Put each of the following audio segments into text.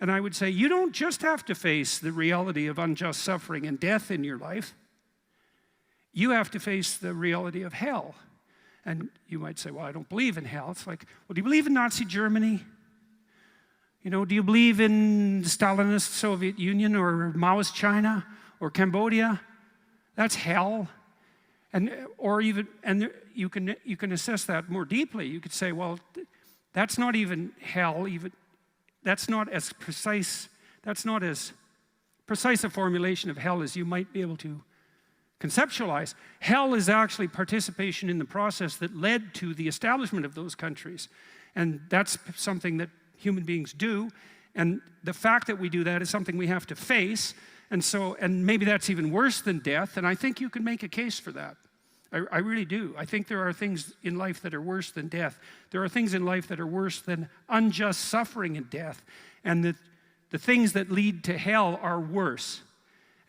And I would say, you don't just have to face the reality of unjust suffering and death in your life. You have to face the reality of hell. And you might say, well, I don't believe in hell. It's like, well, do you believe in Nazi Germany? Do you believe in the Stalinist Soviet Union or Maoist China or Cambodia? That's hell. And you can assess that more deeply. You could say, well, that's not even hell. That's not as precise a formulation of hell as you might be able to conceptualize. Hell is actually participation in the process that led to the establishment of those countries. And that's something that human beings do. And the fact that we do that is something we have to face. And maybe that's even worse than death. And I think you can make a case for that. I really do. I think there are things in life that are worse than death. There are things in life that are worse than unjust suffering and death. And the things that lead to hell are worse.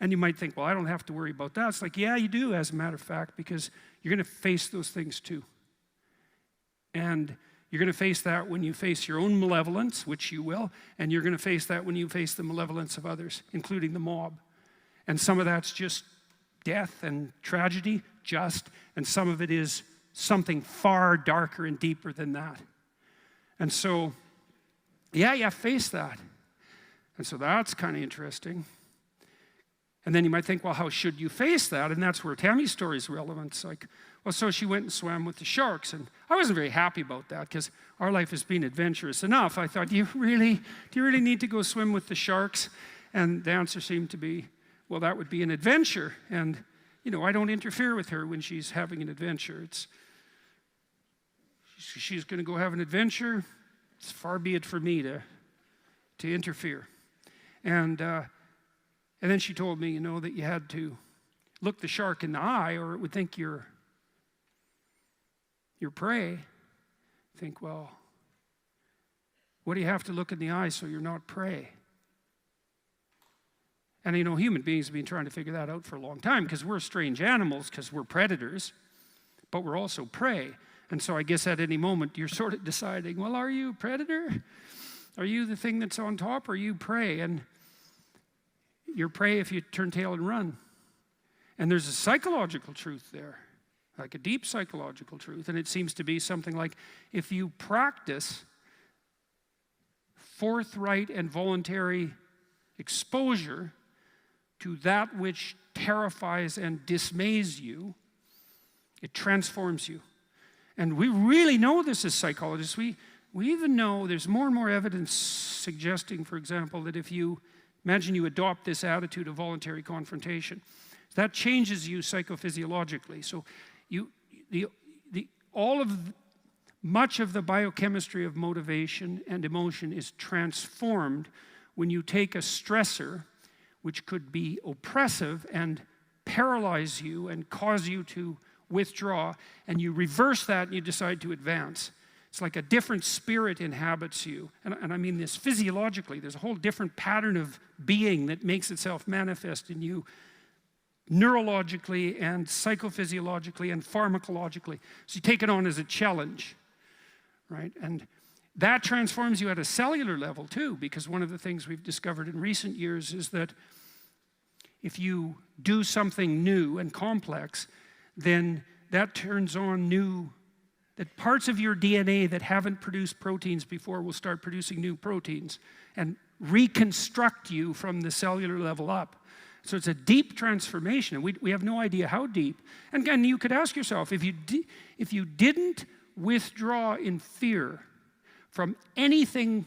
And you might think, well, I don't have to worry about that. It's like, yeah, you do, as a matter of fact, because you're going to face those things too. And you're going to face that when you face your own malevolence, which you will, and you're going to face that when you face the malevolence of others, including the mob. And some of that's just death and tragedy, and some of it is something far darker and deeper than that. And so, yeah, you face that. And so that's kind of interesting. And then you might think, well, how should you face that? And that's where Tammy's story is relevant. It's like, well, so she went and swam with the sharks. And I wasn't very happy about that because our life has been adventurous enough. I thought, do you really need to go swim with the sharks? And the answer seemed to be, well, that would be an adventure. And, I don't interfere with her when she's having an adventure. She's going to go have an adventure. It's far be it for me to interfere. And then she told me, that you had to look the shark in the eye or it would think you're prey. Think, well, what do you have to look in the eye so you're not prey? And human beings have been trying to figure that out for a long time because we're strange animals, because we're predators, but we're also prey. And so I guess at any moment you're sort of deciding, well, are you a predator? Are you the thing that's on top, or are you prey? And you're prey if you turn tail and run. And there's a psychological truth there, like a deep psychological truth. And it seems to be something like, if you practice forthright and voluntary exposure to that which terrifies and dismays you, it transforms you. And we really know this as psychologists. We even know there's more and more evidence suggesting, for example, that if you imagine you adopt this attitude of voluntary confrontation, that changes you psychophysiologically. So much of the biochemistry of motivation and emotion is transformed when you take a stressor which could be oppressive and paralyze you and cause you to withdraw, and you reverse that and you decide to advance. It's like a different spirit inhabits you. And I mean this physiologically. There's a whole different pattern of being that makes itself manifest in you neurologically and psychophysiologically and pharmacologically. So you take it on as a challenge, right? And that transforms you at a cellular level too, because one of the things we've discovered in recent years is that if you do something new and complex, then that turns on that parts of your DNA that haven't produced proteins before will start producing new proteins and reconstruct you from the cellular level up. So it's a deep transformation, and we have no idea how deep. And again, you could ask yourself, if you didn't withdraw in fear from anything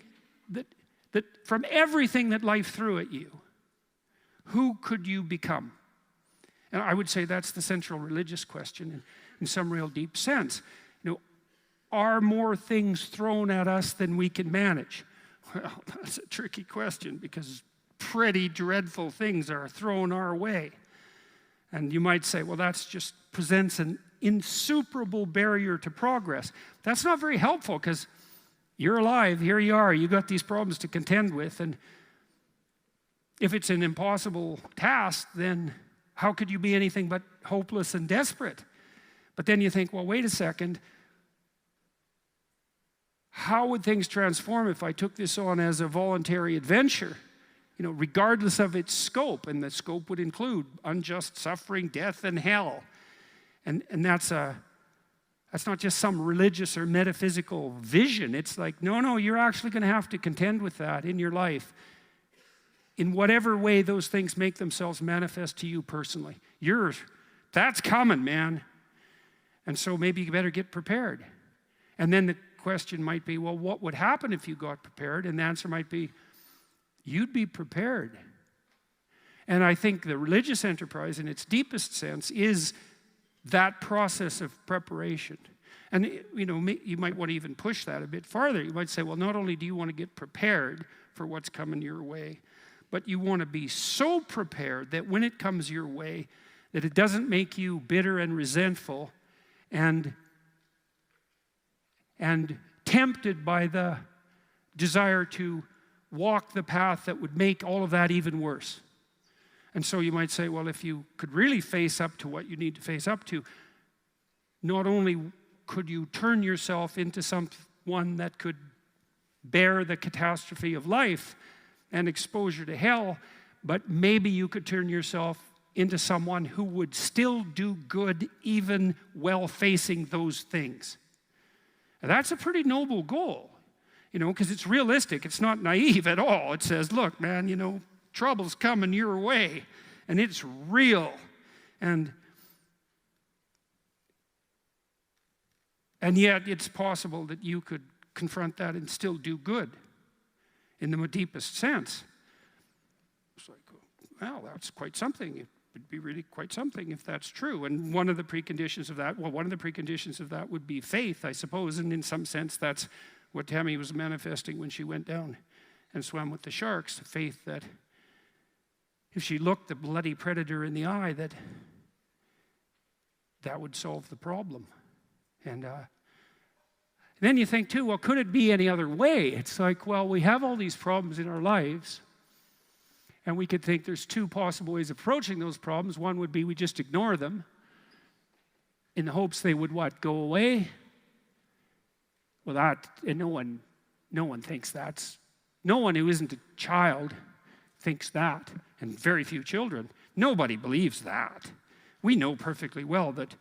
from everything that life threw at you, who could you become? And I would say that's the central religious question in some real deep sense. Are more things thrown at us than we can manage? Well, that's a tricky question because pretty dreadful things are thrown our way. And you might say, well, that just presents an insuperable barrier to progress. That's not very helpful because you're alive, here you are, you got these problems to contend with, and if it's an impossible task, then how could you be anything but hopeless and desperate? But then you think, well, wait a second, how would things transform if I took this on as a voluntary adventure? Regardless of its scope, and the scope would include unjust suffering, death, and hell. And that's not just some religious or metaphysical vision. It's like, no, you're actually going to have to contend with that in your life, in whatever way those things make themselves manifest to you personally. That's coming, man. And so maybe you better get prepared. And then the question might be, well, what would happen if you got prepared? And the answer might be, you'd be prepared. And I think the religious enterprise in its deepest sense is that process of preparation. And you might want to even push that a bit farther. You might say, well, not only do you want to get prepared for what's coming your way, but you want to be so prepared that when it comes your way, that it doesn't make you bitter and resentful and tempted by the desire to walk the path that would make all of that even worse. And so you might say, well, if you could really face up to what you need to face up to, not only could you turn yourself into someone that could bear the catastrophe of life and exposure to hell, but maybe you could turn yourself into someone who would still do good even while facing those things. And that's a pretty noble goal. Because it's realistic. It's not naive at all. It says, look, man, trouble's coming your way, and it's real. And yet it's possible that you could confront that and still do good in the deepest sense. It's like, well, that's quite something. It would be really quite something if that's true. And one of the preconditions of that would be faith, I suppose. And in some sense, that's what Tammy was manifesting when she went down and swam with the sharks. Faith that if she looked the bloody predator in the eye, that would solve the problem. And then you think too, well, could it be any other way? It's like, well, we have all these problems in our lives, and we could think there's two possible ways of approaching those problems. One would be we just ignore them in the hopes they would what? Go away? Well, no one thinks that's, no one who isn't a child thinks that, and very few children. Nobody believes that. We know perfectly well that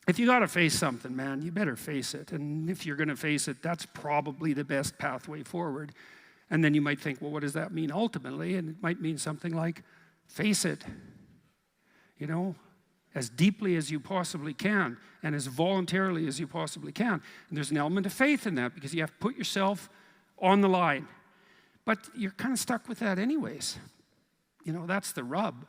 if you got to face something, man, you better face it. And if you're going to face it, that's probably the best pathway forward. And then you might think, well, what does that mean ultimately? And it might mean something like, face it, as deeply as you possibly can and as voluntarily as you possibly can. And there's an element of faith in that because you have to put yourself on the line. But you're kind of stuck with that anyways. That's the rub.